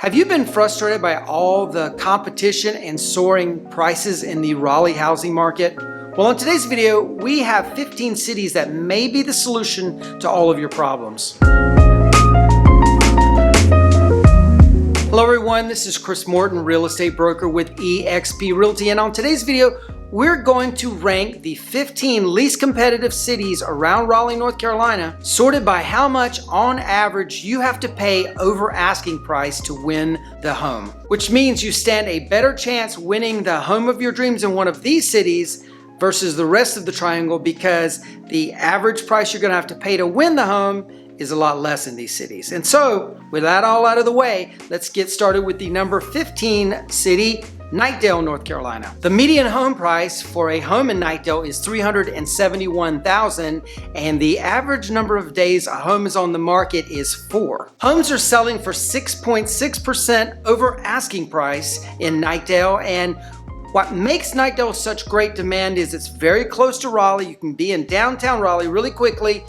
Have you been frustrated by all the competition and soaring prices in the Raleigh housing market? Well, in today's video, we have 15 cities that may be the solution to all of your problems. Hello everyone, this is Chris Morton, real estate broker with eXp Realty, and on today's video, we're going to rank the 15 least competitive cities around Raleigh, North Carolina, sorted by how much on average you have to pay over asking price to win the home, which means you stand a better chance winning the home of your dreams in one of these cities versus the rest of the triangle, because the average price you're going to have to pay to win the home is a lot less in these cities. And so, with that all out of the way, let's get started with the number 15 city, Knightdale, North Carolina. The median home price for a home in Knightdale is $371,000, and the average number of days a home is on the market is 4. Homes are selling for 6.6% over asking price in Knightdale, and what makes Knightdale such great demand is it's very close to Raleigh. You can be in downtown Raleigh really quickly.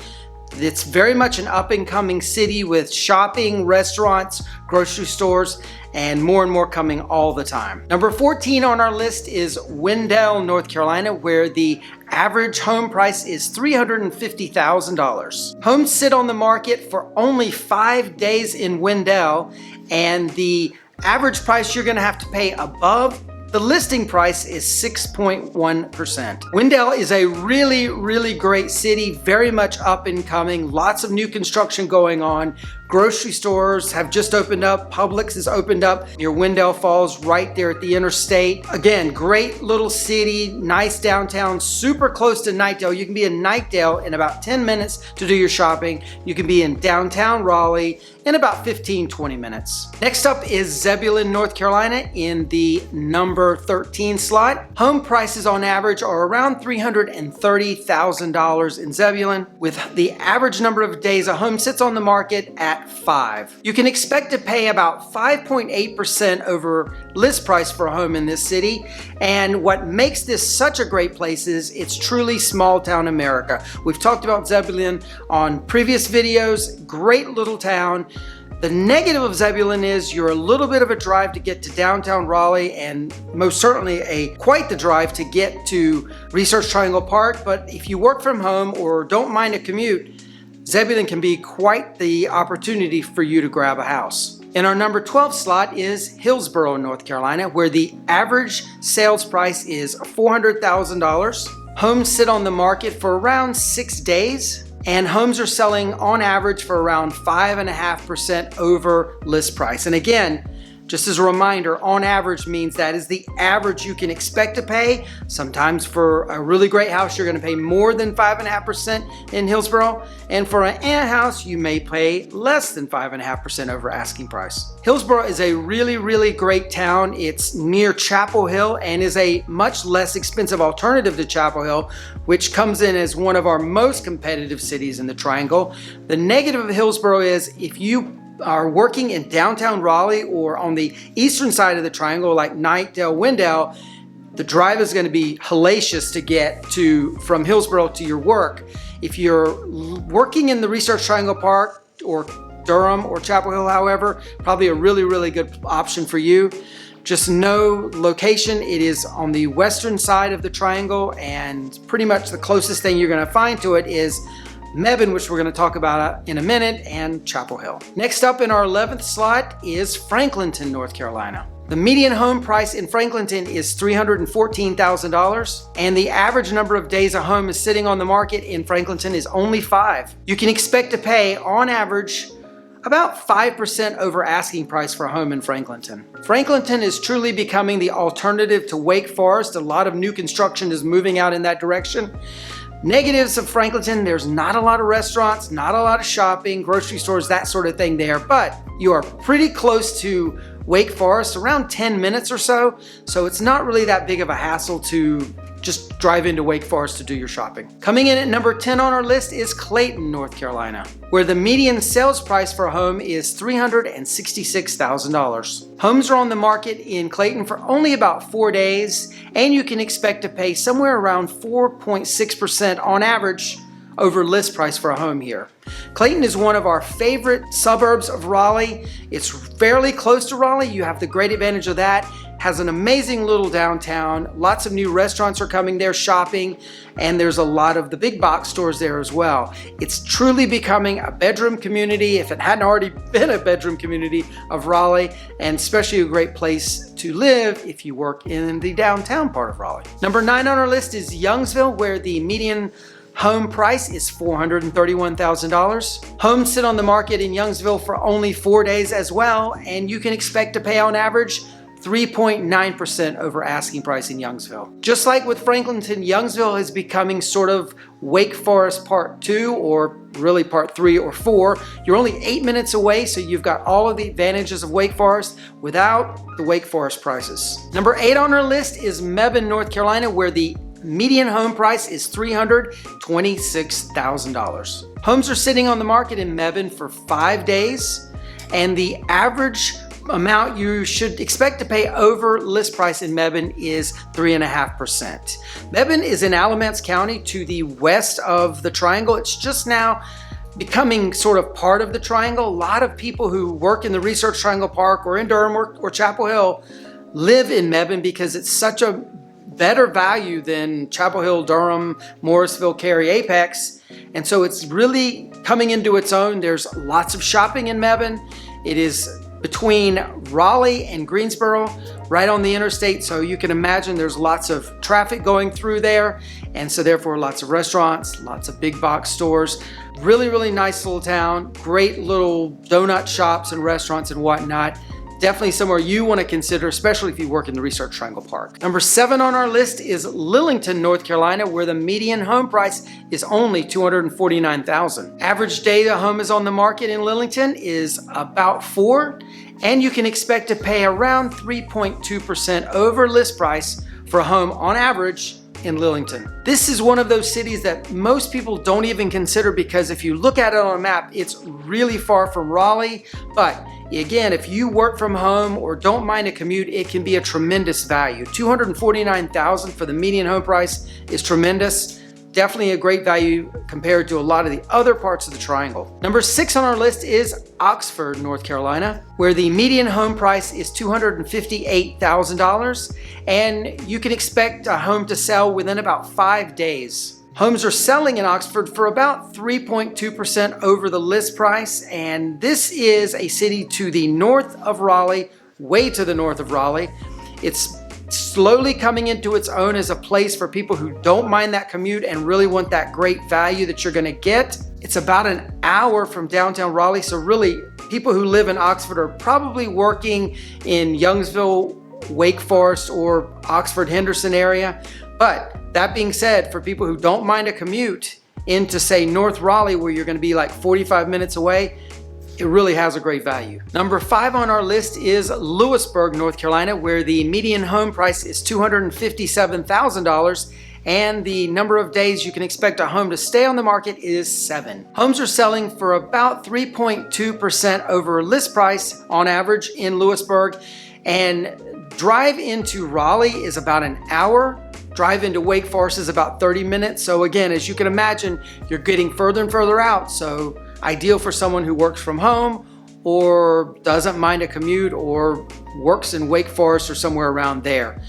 It's very much an up-and-coming city with shopping, restaurants, grocery stores, and more coming all the time. Number 14 on our list is Wendell, North Carolina, where the average home price is $350,000. Homes sit on the market for only 5 days in Wendell, and the average price you're gonna have to pay above the listing price is 6.1%. Wendell is a really great city, very much up and coming, lots of new construction going on. Grocery stores have just opened up, Publix has opened up near Wendell Falls right there at the interstate. Again, great little city, nice downtown, super close to Knightdale. You can be in Knightdale in about 10 minutes to do your shopping. You can be in downtown Raleigh in about 15-20 minutes. Next up is Zebulon, North Carolina in the number 13 slot. Home prices on average are around $330,000 in Zebulon, with the average number of days a home sits on the market at 5. You can expect to pay about 5.8% over list price for a home in this city, and what makes this such a great place is it's truly small town America. We've talked about Zebulon on previous videos, great little town. The negative of Zebulon is you're a little bit of a drive to get to downtown Raleigh, and most certainly quite the drive to get to Research Triangle Park, but if you work from home or don't mind a commute, Zebulon can be quite the opportunity for you to grab a house. In our number 12 slot is Hillsborough, North Carolina, where the average sales price is $400,000. Homes sit on the market for around 6 days, and homes are selling on average for around 5.5% over list price. And again, just as a reminder, on average means that is the average you can expect to pay. Sometimes for a really great house, you're gonna pay more than 5.5% in Hillsborough. And for an ant house, you may pay less than 5.5% over asking price. Hillsborough is a really great town. It's near Chapel Hill and is a much less expensive alternative to Chapel Hill, which comes in as one of our most competitive cities in the Triangle. The negative of Hillsborough is if you are working in downtown Raleigh or on the eastern side of the triangle like Knightdale, Wendell, the drive is going to be hellacious to get from Hillsborough to your work. If you're working in the Research Triangle Park or Durham or Chapel Hill, however, probably a really good option for you. Just know location, it is on the western side of the triangle, and pretty much the closest thing you're going to find to it is Mebane, which we're going to talk about in a minute, and Chapel Hill. Next up in our 11th slot is Franklinton, North Carolina. The median home price in Franklinton is $314,000, and the average number of days a home is sitting on the market in Franklinton is only 5. You can expect to pay, on average, about 5% over asking price for a home in Franklinton. Franklinton is truly becoming the alternative to Wake Forest. A lot of new construction is moving out in that direction. Negatives of Franklinton, there's not a lot of restaurants, not a lot of shopping, grocery stores, that sort of thing there, but you are pretty close to Wake Forest, around 10 minutes or so, so it's not really that big of a hassle to just drive into Wake Forest to do your shopping. Coming in at number 10 on our list is Clayton, North Carolina, where the median sales price for a home is $366,000. Homes are on the market in Clayton for only about 4 days, and you can expect to pay somewhere around 4.6% on average over list price for a home here. Clayton is one of our favorite suburbs of Raleigh. It's fairly close to Raleigh. You have the great advantage of that. Has an amazing little downtown. Lots of new restaurants are coming there, shopping, and there's a lot of the big box stores there as well. It's truly becoming a bedroom community, if it hadn't already been a bedroom community of Raleigh, and especially a great place to live if you work in the downtown part of Raleigh. Number 9 on our list is Youngsville, where the median home price is $431,000. Homes sit on the market in Youngsville for only 4 days as well, and you can expect to pay on average 3.9% over asking price in Youngsville. Just like with Franklinton, Youngsville is becoming sort of Wake Forest Part 2, or really Part 3 or 4. You're only 8 minutes away, so you've got all of the advantages of Wake Forest without the Wake Forest prices. Number 8 on our list is Mebane, North Carolina, where the median home price is $326,000. Homes are sitting on the market in Mebane for 5 days, and the average amount you should expect to pay over list price in Mebane is 3.5%. Mebane is in Alamance County to the west of the Triangle. It's just now becoming sort of part of the Triangle. A lot of people who work in the Research Triangle Park or in Durham or Chapel Hill live in Mebane because it's such a better value than Chapel Hill, Durham, Morrisville, Cary, Apex. And so it's really coming into its own. There's lots of shopping in Mebane. It is between Raleigh and Greensboro, right on the interstate, so you can imagine there's lots of traffic going through there, and so therefore lots of restaurants, lots of big box stores. Really, really nice little town, great little donut shops and restaurants and whatnot. Definitely somewhere you want to consider, especially if you work in the Research Triangle Park. Number 7 on our list is Lilington, North Carolina, where the median home price is only $249,000. Average day the home is on the market in Lilington is about 4, and you can expect to pay around 3.2% over list price for a home on average in Lilington. This is one of those cities that most people don't even consider, because if you look at it on a map, it's really far from Raleigh. But again, if you work from home or don't mind a commute, it can be a tremendous value. $249,000 for the median home price is tremendous. Definitely a great value compared to a lot of the other parts of the Triangle. Number 6 on our list is Oxford, North Carolina, where the median home price is $258,000, and you can expect a home to sell within about 5 days. Homes are selling in Oxford for about 3.2% over the list price, and this is a city to the north of Raleigh, way to the north of Raleigh. It's slowly coming into its own as a place for people who don't mind that commute and really want that great value that you're going to get. It's about an hour from downtown Raleigh, so really people who live in Oxford are probably working in Youngsville, Wake Forest, or Oxford Henderson area. But that being said, for people who don't mind a commute into, say, North Raleigh, where you're going to be like 45 minutes away, it really has a great value. Number 5 on our list is Louisburg, North Carolina, where the median home price is $257,000, and the number of days you can expect a home to stay on the market is 7. Homes are selling for about 3.2% over list price on average in Louisburg, and drive into Raleigh is about an hour. Drive into Wake Forest is about 30 minutes. So again, as you can imagine, you're getting further and further out. So ideal for someone who works from home or doesn't mind a commute or works in Wake Forest or somewhere around there.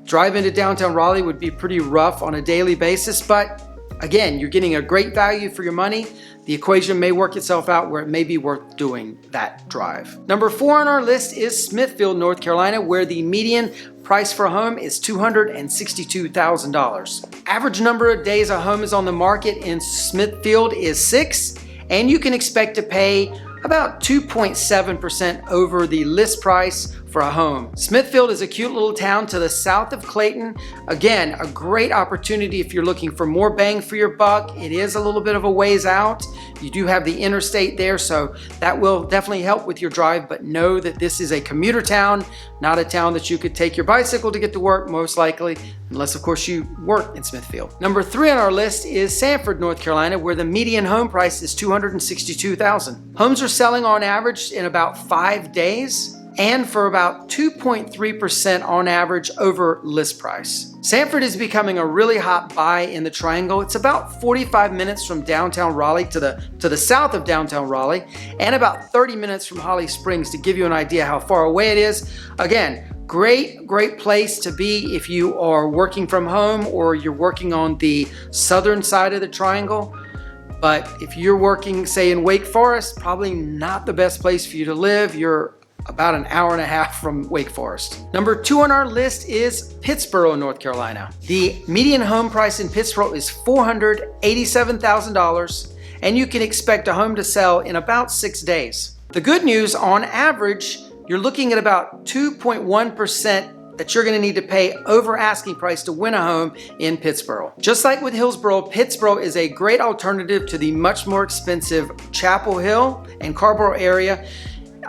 Drive into downtown Raleigh would be pretty rough on a daily basis, but again, you're getting a great value for your money. The equation may work itself out where it may be worth doing that drive. Number 4 on our list is Smithfield, North Carolina, where the median price for a home is $262,000. Average number of days a home is on the market in Smithfield is 6, and you can expect to pay about 2.7% over the list price for a home. Smithfield is a cute little town to the south of Clayton. Again, a great opportunity if you're looking for more bang for your buck. It is a little bit of a ways out. You do have the interstate there, so that will definitely help with your drive, but know that this is a commuter town, not a town that you could take your bicycle to get to work, most likely, unless of course you work in Smithfield. Number 3 on our list is Sanford, North Carolina, where the median home price is $262,000. Homes are selling on average in about 5 days, and for about 2.3% on average over list price. Sanford is becoming a really hot buy in the Triangle. It's about 45 minutes from downtown Raleigh to the south of downtown Raleigh, and about 30 minutes from Holly Springs, to give you an idea how far away it is. Again, great place to be if you are working from home or you're working on the southern side of the Triangle. But if you're working, say, in Wake Forest, probably not the best place for you to live. You're about an hour and a half from Wake Forest. Number 2 on our list is Pittsboro, North Carolina. The median home price in Pittsboro is $487,000, and you can expect a home to sell in about 6 days. The good news, on average, you're looking at about 2.1% that you're going to need to pay over asking price to win a home in Pittsboro. Just like with Hillsborough, Pittsboro is a great alternative to the much more expensive Chapel Hill and Carrboro area.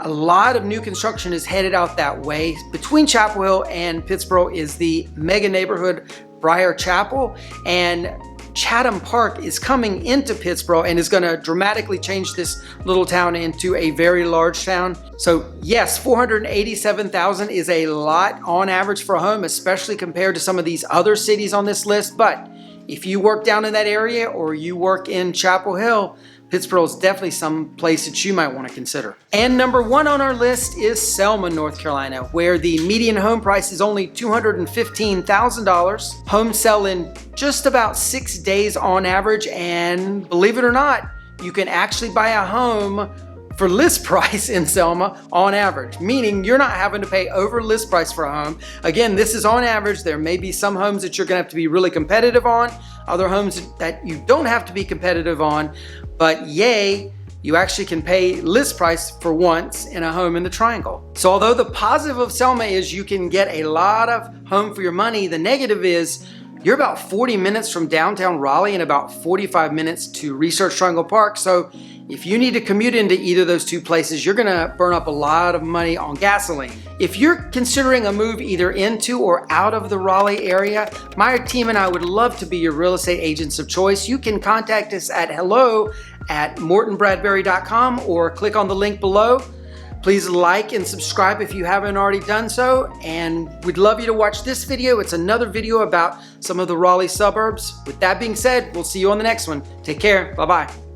A lot of new construction is headed out that way. Between Chapel Hill and Pittsboro is the mega neighborhood Briar Chapel, and Chatham Park is coming into Pittsboro and is going to dramatically change this little town into a very large town. So yes, $487,000 is a lot on average for a home, especially compared to some of these other cities on this list. But if you work down in that area or you work in Chapel Hill, Pittsboro is definitely some place that you might want to consider. And number 1 on our list is Selma, North Carolina, where the median home price is only $215,000. Homes sell in just about 6 days on average, and believe it or not, you can actually buy a home for list price in Selma on average, meaning you're not having to pay over list price for a home. Again, this is on average. There may be some homes that you're gonna have to be really competitive on, other homes that you don't have to be competitive on, but yay, you actually can pay list price for once in a home in the Triangle. So although the positive of Selma is you can get a lot of home for your money, the negative is you're about 40 minutes from downtown Raleigh and about 45 minutes to Research Triangle Park. So if you need to commute into either of those two places, you're gonna burn up a lot of money on gasoline. If you're considering a move either into or out of the Raleigh area, my team and I would love to be your real estate agents of choice. You can contact us at hello@mortonbradbury.com or click on the link below. Please like and subscribe if you haven't already done so, and we'd love you to watch this video. It's another video about some of the Raleigh suburbs. With that being said, we'll see you on the next one. Take care. Bye-bye.